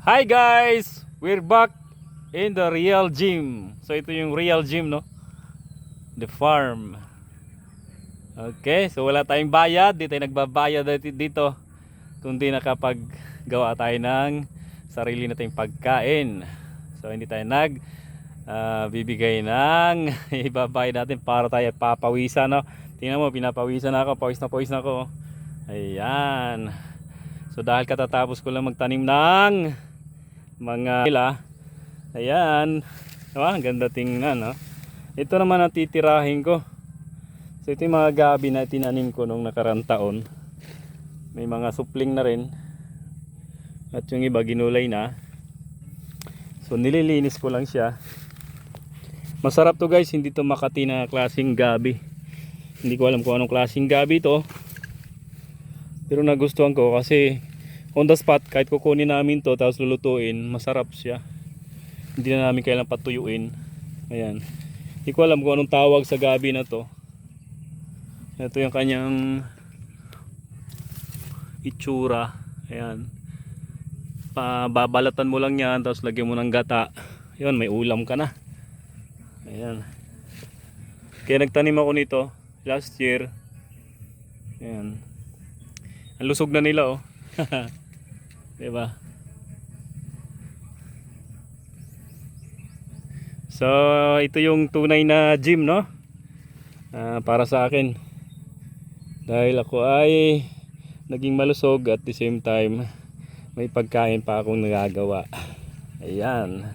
Hi guys! We're back in the real gym. So ito yung real gym, no? The farm. Okay, so wala tayong bayad. Di tayo nagbabayad dito. Kundi nakapaggawa tayo ng sarili nating pagkain. So hindi tayo bibigay ng ibabayad natin para tayo papawisan, no? Tingnan mo, pinapawisan ako. Pawis na ako. Ayan. So dahil katatapos ko lang magtanim ng mga nila. Ayan. Diba? Ang ganda tingnan, no? Ito naman ang titirahin ko. So ito yung mga gabi na tinanim ko nung nakarang taon. May mga supling na rin. At yung iba ginulay na. So nililinis ko lang siya. Masarap to guys. Hindi to Makati na klaseng gabi. Hindi ko alam kung anong klaseng gabi to. Pero nagustuhan ko kasi on the spot, kahit kukunin namin to tapos lulutuin, masarap siya. Hindi na namin kailangan patuyuin. Ayan. Hindi ko alam kung anong tawag sa gabi na to. Ito yung kanyang itsura. Ayan. Babalatan mo lang yan tapos lagyan mo ng gata. Ayan, may ulam ka na. Ayan. Kaya nagtanim ako nito last year. Ayan. Ang lusog na nila, oh. Diba? So ito yung tunay na gym, no? Para sa akin, dahil ako ay naging malusog at the same time may pagkain pa akong nagagawa. Ayan.